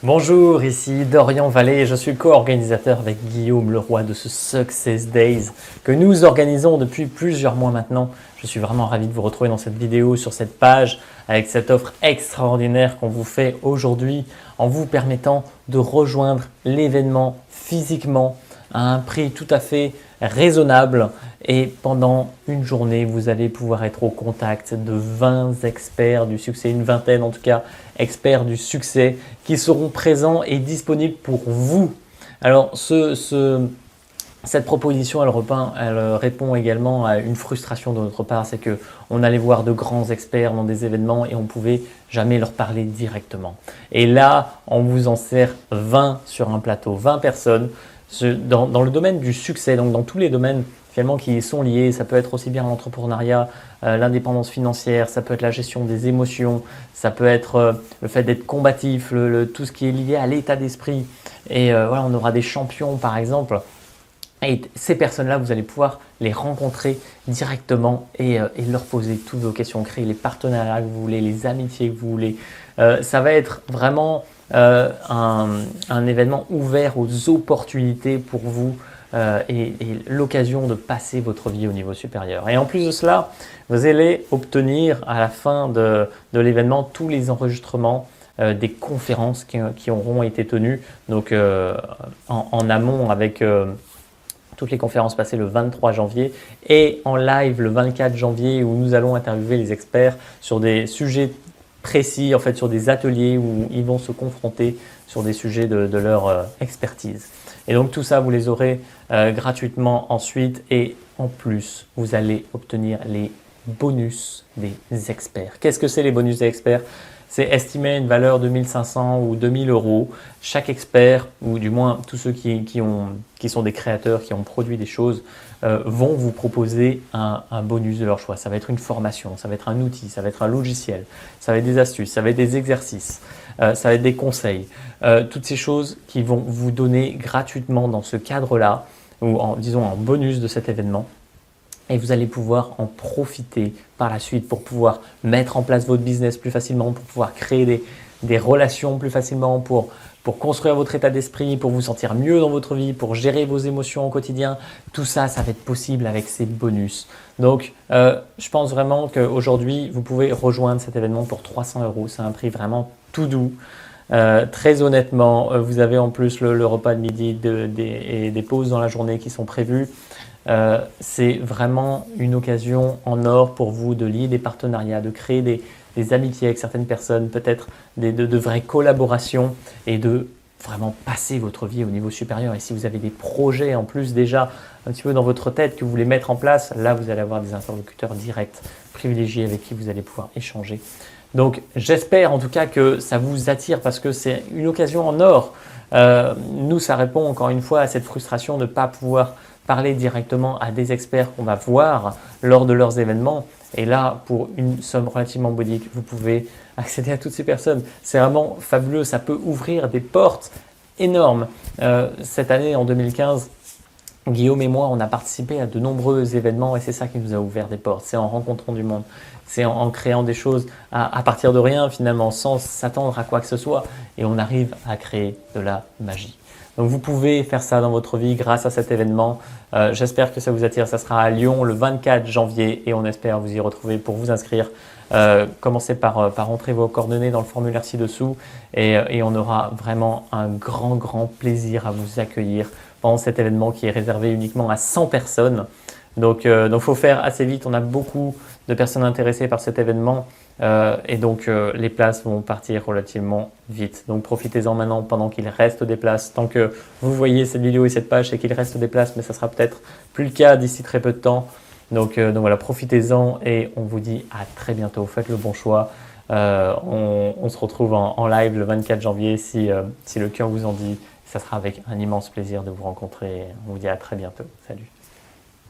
Bonjour, ici Dorian Vallée, je suis co-organisateur avec Guillaume Leroy de ce Success Days que nous organisons depuis plusieurs mois maintenant. Je suis vraiment ravi de vous retrouver dans cette vidéo, sur cette page, avec cette offre extraordinaire qu'on vous fait aujourd'hui en vous permettant de rejoindre l'événement physiquement à un prix tout à fait raisonnable. Et pendant une journée, vous allez pouvoir être au contact de 20 experts du succès, une vingtaine en tout cas, experts du succès qui seront présents et disponibles pour vous. Alors, cette proposition, elle répond également à une frustration de notre part, c'est qu'on allait voir de grands experts dans des événements et on ne pouvait jamais leur parler directement. Et là, on vous en sert 20 sur un plateau, 20 personnes dans le domaine du succès, donc dans tous les domaines finalement qui y sont liés. Ça peut être aussi bien l'entrepreneuriat, l'indépendance financière, ça peut être la gestion des émotions, ça peut être le fait d'être combatif, tout ce qui est lié à l'état d'esprit. Et voilà, on aura des champions par exemple. Et ces personnes-là, vous allez pouvoir les rencontrer directement et leur poser toutes vos questions, créer les partenariats que vous voulez, les amitiés que vous voulez. Ça va être vraiment un événement ouvert aux opportunités pour vous et l'occasion de passer votre vie au niveau supérieur. Et en plus de cela, vous allez obtenir à la fin de l'événement tous les enregistrements des conférences qui auront été tenues donc, en amont avec toutes les conférences passées le 23 janvier et en live le 24 janvier où nous allons interviewer les experts sur des sujets précis, en fait sur des ateliers où ils vont se confronter sur des sujets de leur expertise. Et donc tout ça, vous les aurez gratuitement ensuite et en plus, vous allez obtenir les bonus des experts. Qu'est-ce que c'est les bonus des experts ? C'est estimé à une valeur de 1 500 ou 2 000 euros. Chaque expert, ou du moins tous ceux qui sont des créateurs, qui ont produit des choses, vont vous proposer un bonus de leur choix. Ça va être une formation, ça va être un outil, ça va être un logiciel, ça va être des astuces, ça va être des exercices, ça va être des conseils. Toutes ces choses qui vont vous donner gratuitement dans ce cadre-là, ou disons en bonus de cet événement. Et vous allez pouvoir en profiter par la suite pour pouvoir mettre en place votre business plus facilement, pour pouvoir créer des relations plus facilement, pour construire votre état d'esprit, pour vous sentir mieux dans votre vie, pour gérer vos émotions au quotidien. Tout ça, ça va être possible avec ces bonus. Donc, je pense vraiment qu'aujourd'hui, vous pouvez rejoindre cet événement pour 300 euros. C'est un prix vraiment tout doux. Très honnêtement, vous avez en plus le repas de midi et des pauses dans la journée qui sont prévues. C'est vraiment une occasion en or pour vous de lier des partenariats, de créer des amitiés avec certaines personnes, peut-être de vraies collaborations et de vraiment passer votre vie au niveau supérieur. Et si vous avez des projets en plus déjà un petit peu dans votre tête que vous voulez mettre en place, là vous allez avoir des interlocuteurs directs, privilégiés avec qui vous allez pouvoir échanger. Donc j'espère en tout cas que ça vous attire parce que c'est une occasion en or. Nous, ça répond encore une fois à cette frustration de ne pas pouvoir parler directement à des experts qu'on va voir lors de leurs événements. Et là, pour une somme relativement modique, vous pouvez accéder à toutes ces personnes. C'est vraiment fabuleux, ça peut ouvrir des portes énormes. Cette année, en 2015, Guillaume et moi, on a participé à de nombreux événements et c'est ça qui nous a ouvert des portes. C'est en rencontrant du monde, c'est en créant des choses à partir de rien finalement, sans s'attendre à quoi que ce soit. Et on arrive à créer de la magie. Donc vous pouvez faire ça dans votre vie grâce à cet événement. J'espère que ça vous attire. Ça sera à Lyon le 24 janvier et on espère vous y retrouver. Pour vous inscrire, commencez par entrer vos coordonnées dans le formulaire ci-dessous et on aura vraiment un grand plaisir à vous accueillir pendant cet événement qui est réservé uniquement à 100 personnes. Donc faut faire assez vite. On a beaucoup de personnes intéressées par cet événement et donc les places vont partir relativement vite. Donc profitez-en maintenant pendant qu'il reste des places. Tant que vous voyez cette vidéo et cette page, c'est qu'il reste des places, mais ça sera peut-être plus le cas d'ici très peu de temps. Donc voilà, profitez-en et on vous dit à très bientôt. Faites le bon choix. On se retrouve en live le 24 janvier si le cœur vous en dit. Ça sera avec un immense plaisir de vous rencontrer. On vous dit à très bientôt. Salut.